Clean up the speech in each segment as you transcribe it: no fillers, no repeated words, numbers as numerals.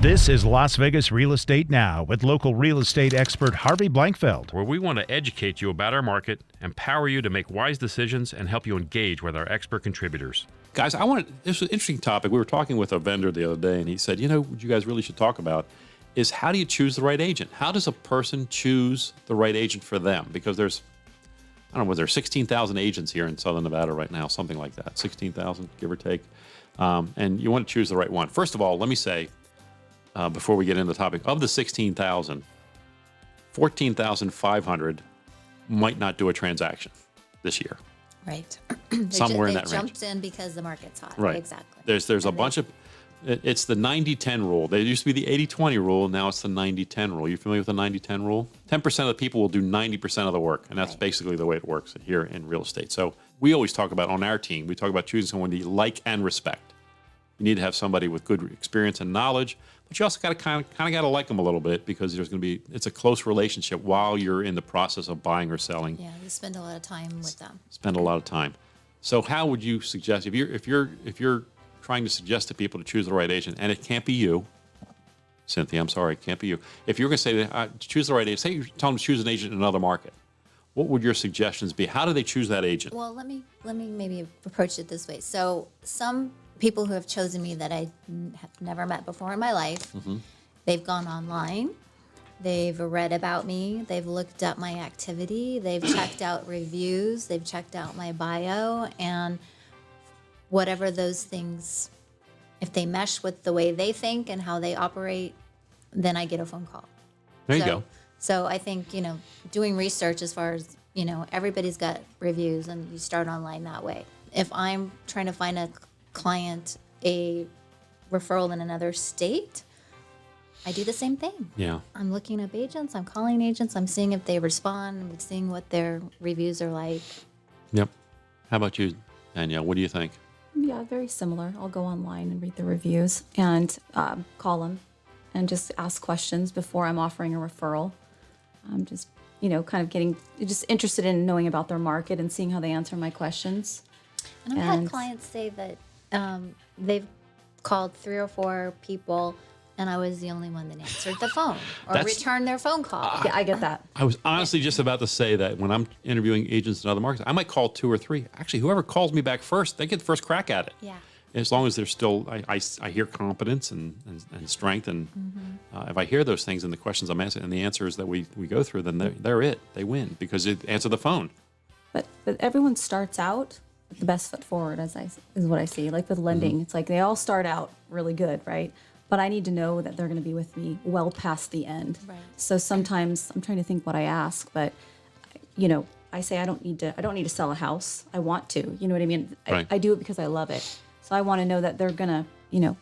This is Las Vegas Real Estate Now with local real estate expert Harvey Blankfeld. Where we want to educate you about our market, empower you to make wise decisions, and help you engage with our expert contributors. Guys, this is an interesting topic. We were talking with a vendor the other day, and he said, what you guys really should talk about is how do you choose the right agent? How does a person choose the right agent for them? Because there's 16,000 agents here in Southern Nevada right now, something like that, 16,000, give or take. And you want to choose the right one. First of all, let me say, before we get into the topic, of the 16,000, 14,500 might not do a transaction this year. Right. Somewhere in that range. They jumped in because the market's hot. Right. Exactly. There's a bunch of, it's the 90-10 rule. There used to be the 80-20 rule. Now it's the 90-10 rule. You familiar with the 90-10 rule? 10% of the people will do 90% of the work. And that's Right. basically the way it works here in real estate. So we always talk about, on our team, we talk about choosing someone that you like and respect. You need to have somebody with good experience and knowledge, but you also got to kind of got to like them a little bit, because it's a close relationship while you're in the process of buying or selling. Yeah, you spend a lot of time with them. Spend a lot of time. So how would you suggest, if you're trying to suggest to people to choose the right agent, and it can't be you, Cynthia, I'm sorry, it can't be you. If you're going to say choose the right agent, say you tell them to choose an agent in another market, what would your suggestions be? How do they choose that agent? Well, let me maybe approach it this way. So some people who have chosen me that I have never met before in my life, they've gone online, they've read about me, they've looked up my activity, they've checked out reviews, they've checked out my bio, and whatever those things, if they mesh with the way they think and how they operate, then I get a phone call. There you go. So I think, doing research as far as, everybody's got reviews, and you start online that way. If I'm trying to find a client a referral in another state, I do the same thing. Yeah. I'm looking up agents, I'm calling agents, I'm seeing if they respond, I'm seeing what their reviews are like. Yep. How about you, Danielle? What do you think? Yeah, very similar. I'll go online and read the reviews and call them and just ask questions before I'm offering a referral. I'm just, kind of getting just interested in knowing about their market and seeing how they answer my questions. And I've had clients say that they've called 3 or 4 people, and I was the only one that answered the phone or returned their phone call. Yeah, I get that. I was honestly just about to say that when I'm interviewing agents in other markets, I might call 2 or 3. Actually, whoever calls me back first, they get the first crack at it. Yeah. As long as there's still, I hear competence and strength, and if I hear those things in the questions I'm asking and the answers that we go through, then they're it. They win because it answer the phone. But everyone starts out with the best foot forward, is what I see. Like with lending, it's like they all start out really good, right? But I need to know that they're going to be with me well past the end. Right. So sometimes I'm trying to think what I ask, but I say I don't need to sell a house. I want to. You know what I mean? Right. I do it because I love it. So I want to know that they're gonna,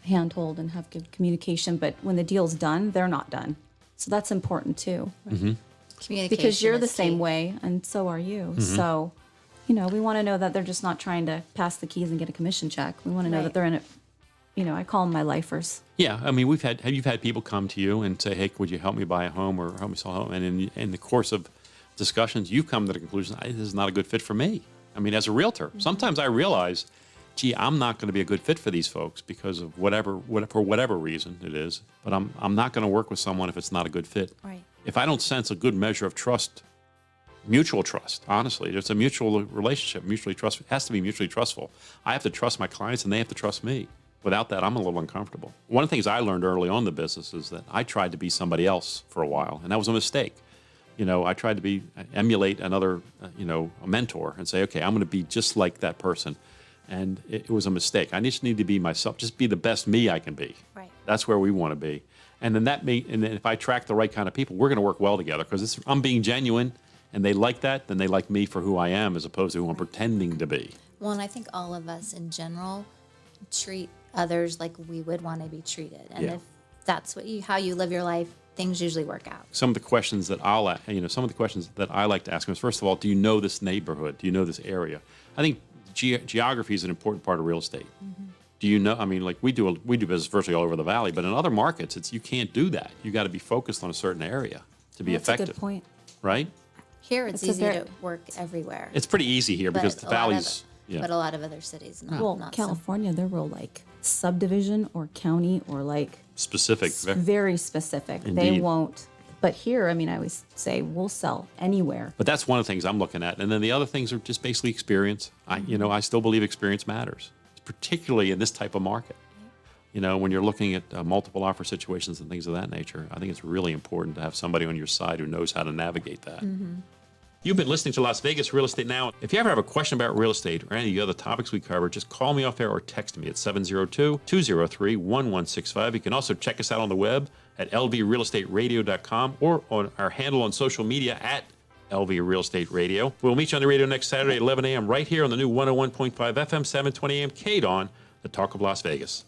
handhold and have good communication. But when the deal's done, they're not done. So that's important too. Communication Because you're the is same key. way, and so are you. So, we want to know that they're just not trying to pass the keys and get a commission check. We want to know Right. that they're in it. I call them my lifers. Yeah, I mean, you've had people come to you and say, "Hey, would you help me buy a home or help me sell a home?" And in the course of discussions, you've come to the conclusion, "This is not a good fit for me." I mean, as a realtor, sometimes I realize, gee, I'm not going to be a good fit for these folks because of for whatever reason it is. But I'm not going to work with someone if it's not a good fit. Right. If I don't sense a good measure of trust, mutual trust, honestly, it's a mutual relationship. It has to be mutually trustful. I have to trust my clients, and they have to trust me. Without that, I'm a little uncomfortable. One of the things I learned early on in the business is that I tried to be somebody else for a while, and that was a mistake. I tried to emulate another, a mentor and say, okay, I'm going to be just like that person. And it was a mistake. I just need to be myself, just be the best me I can be. Right. That's where we want to be. And then and then if I attract the right kind of people, we're going to work well together because I'm being genuine, and they like that, then they like me for who I am as opposed to who I'm pretending to be. Well, and I think all of us in general treat others like we would want to be treated. And Yeah. if that's how you live your life, things usually work out. Some of the questions that I like to ask them is, first of all, do you know this neighborhood? Do you know this area? I think geography is an important part of real estate. Do you know? I mean, like we do business virtually all over the valley, but in other markets, you can't do that. You got to be focused on a certain area to be That's effective. a good point. Right? Here, it's That's easy a very- to work everywhere. It's pretty easy here because the a lot of- valleys. Yeah. But a lot of other cities, not Well, not so. California, they're real like subdivision or county or like Specific. very specific. They Indeed. won't. But here, I mean, I always say we'll sell anywhere. But that's one of the things I'm looking at. And then the other things are just basically experience. I still believe experience matters, particularly in this type of market. When you're looking at multiple offer situations and things of that nature, I think it's really important to have somebody on your side who knows how to navigate that. You've been listening to Las Vegas Real Estate Now. If you ever have a question about real estate or any of the other topics we cover, just call me off air or text me at 702-203-1165. You can also check us out on the web at lvrealestateradio.com or on our handle on social media at LV Real Estate Radio. We'll meet you on the radio next Saturday at 11 a.m. right here on the new 101.5 FM, 720 a.m. KDON, the Talk of Las Vegas.